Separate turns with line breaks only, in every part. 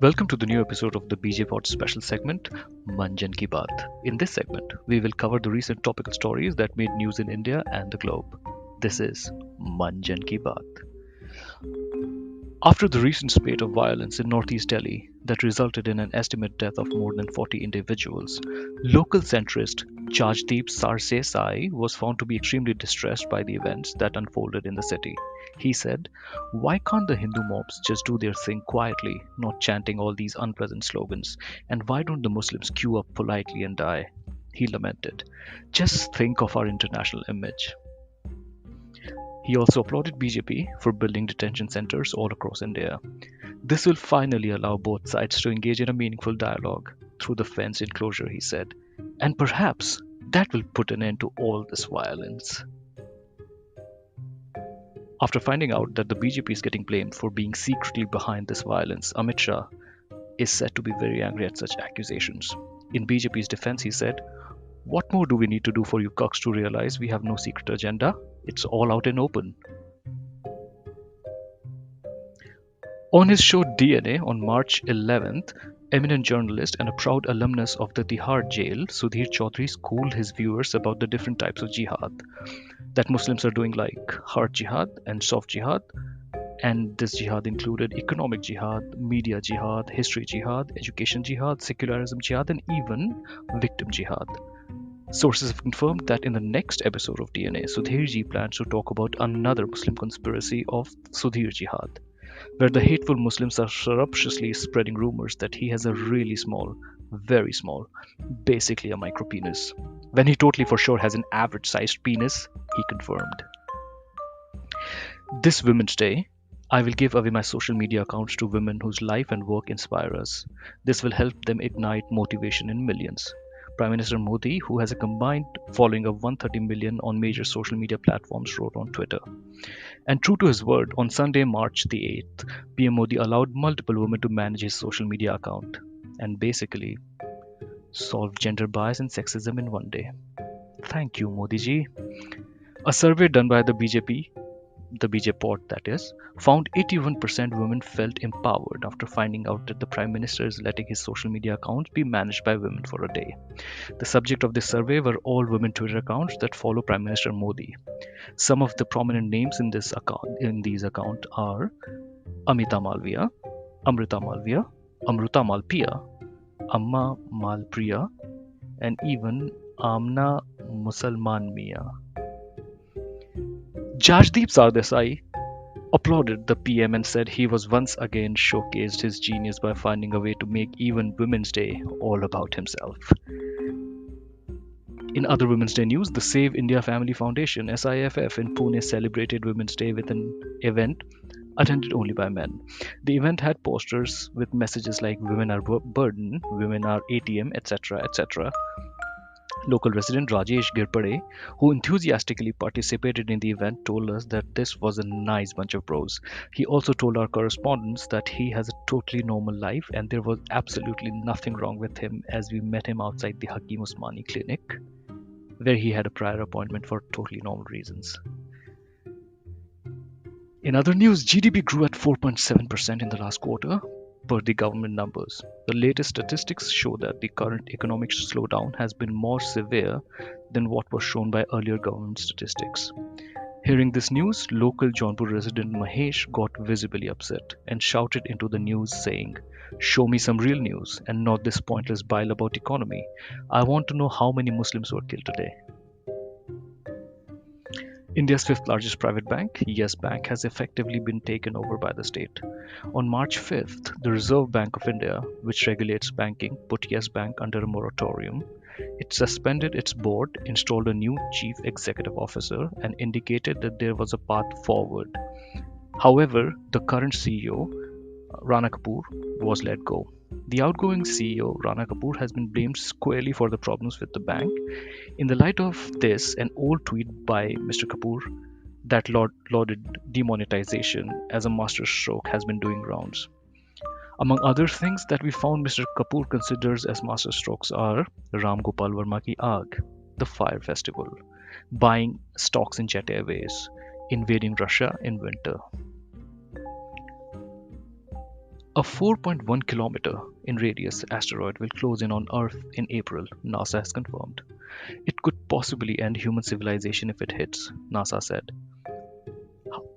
Welcome to the new episode of the BJ Pod special segment, Jan Ki Baat. In this segment, we will cover the recent topical stories that made news in India and the globe. This is Jan Ki Baat. After the recent spate of violence in northeast Delhi that resulted in an estimated death of more than 40 individuals, local centrist Jajdeep Sarsesai was found to be extremely distressed by the events that unfolded in the city. He said, "Why can't the Hindu mobs just do their thing quietly, not chanting all these unpleasant slogans? And why don't the Muslims queue up politely and die?" He lamented. "Just think of our international image." He also applauded BJP for building detention centers all across India. This will finally allow both sides to engage in a meaningful dialogue through the fence enclosure, he said. And perhaps that will put an end to all this violence. After finding out that the BJP is getting blamed for being secretly behind this violence, Amit Shah is said to be very angry at such accusations. In BJP's defense, he said, "What more do we need to do for you cucks to realize we have no secret agenda? It's all out and open." On his show DNA on March 11th, eminent journalist and a proud alumnus of the Tihar jail, Sudhir Chaudhary schooled his viewers about the different types of jihad that Muslims are doing, like hard jihad and soft jihad. And this jihad included economic jihad, media jihad, history jihad, education jihad, secularism jihad, and even victim jihad. Sources have confirmed that in the next episode of DNA, Sudhirji plans to talk about another Muslim conspiracy of Sudhir Jihad, where the hateful Muslims are surreptitiously spreading rumors that he has a really small, very small, basically a micro penis. When he totally for sure has an average sized penis, he confirmed. This Women's Day, I will give away my social media accounts to women whose life and work inspire us. This will help them ignite motivation in millions. Prime Minister Modi, who has a combined following of 130 million on major social media platforms, wrote on Twitter. And true to his word, on Sunday, March the 8th, PM Modi allowed multiple women to manage his social media account and basically solve gender bias and sexism in one day. Thank you, Modi ji. A survey done by the BJ Pod that is, found 81% women felt empowered after finding out that the Prime Minister is letting his social media accounts be managed by women for a day. The subject of this survey were all women Twitter accounts that follow Prime Minister Modi. Some of the prominent names in these accounts are Amita Malviya, Amrita Malviya, Amruta Malpiya, Amma Malpriya, and even Amna Musalman Mia. Jajdeep Sardesai applauded the PM and said he was once again showcased his genius by finding a way to make even Women's Day all about himself. In other Women's Day news, the Save India Family Foundation (SIFF) in Pune celebrated Women's Day with an event attended only by men. The event had posters with messages like "Women are burden," "Women are ATM," etc., etc. Local resident Rajesh Girpade, who enthusiastically participated in the event, told us that this was a nice bunch of bros. He also told our correspondents that he has a totally normal life and there was absolutely nothing wrong with him, as we met him outside the Hakim Usmani clinic, where he had a prior appointment for totally normal reasons. In other news, GDP grew at 4.7% in the last quarter, per the government numbers. The latest statistics show that the current economic slowdown has been more severe than what was shown by earlier government statistics. Hearing this news, local Jaunpur resident Mahesh got visibly upset and shouted into the news saying, "Show me some real news and not this pointless bile about economy. I want to know how many Muslims were killed today." India's fifth largest private bank, Yes Bank, has effectively been taken over by the state. On March 5th, the Reserve Bank of India, which regulates banking, put Yes Bank under a moratorium. It suspended its board, installed a new chief executive officer, and indicated that there was a path forward. However, the current CEO, Rana Kapoor, was let go. The outgoing CEO, Rana Kapoor, has been blamed squarely for the problems with the bank. In the light of this, an old tweet by Mr. Kapoor that lauded demonetization as a masterstroke has been doing rounds. Among other things that we found Mr. Kapoor considers as masterstrokes are Ram Gopal Verma Ki Aag, the Fire Festival, buying stocks in Jet Airways, invading Russia in winter. A 4.1 kilometer in radius asteroid will close in on Earth in April, NASA has confirmed. It could possibly end human civilization if it hits, NASA said.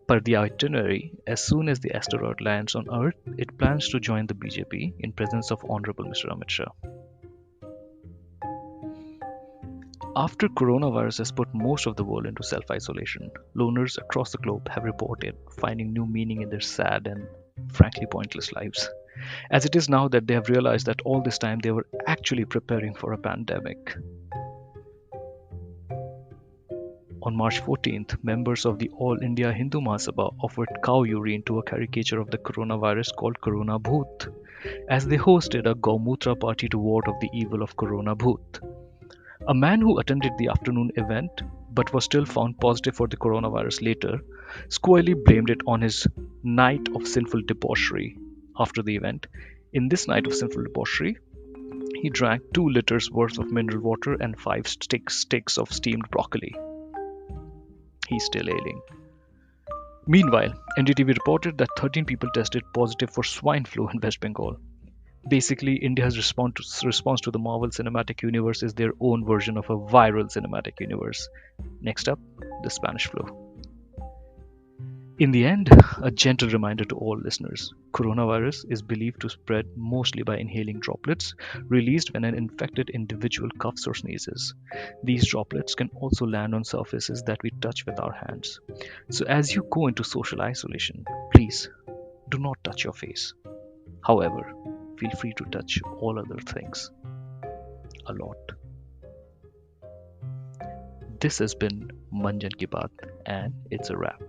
Per the itinerary, as soon as the asteroid lands on Earth, it plans to join the BJP in presence of Honorable Mr. Amit Shah. After coronavirus has put most of the world into self-isolation, loners across the globe have reported finding new meaning in their sad and frankly pointless lives. As it is now that they have realized that all this time they were actually preparing for a pandemic. On March 14th, members of the All India Hindu Mahasabha offered cow urine to a caricature of the coronavirus called Corona Bhoot, as they hosted a Gaumutra party to ward off the evil of Corona Bhoot. A man who attended the afternoon event but was still found positive for the coronavirus later squarely blamed it on his night of sinful debauchery. After the event, in this night of sinful debauchery, he drank 2 liters worth of mineral water and 5 sticks of steamed broccoli. He's still ailing. Meanwhile, NDTV reported that 13 people tested positive for swine flu in West Bengal. Basically, India's response to the Marvel Cinematic Universe is their own version of a viral cinematic universe. Next up, the Spanish flu. In the end, a gentle reminder to all listeners, coronavirus is believed to spread mostly by inhaling droplets released when an infected individual coughs or sneezes. These droplets can also land on surfaces that we touch with our hands. So as you go into social isolation, please do not touch your face. However, feel free to touch all other things a lot. This has been Jan Ki Baat, and it's a wrap.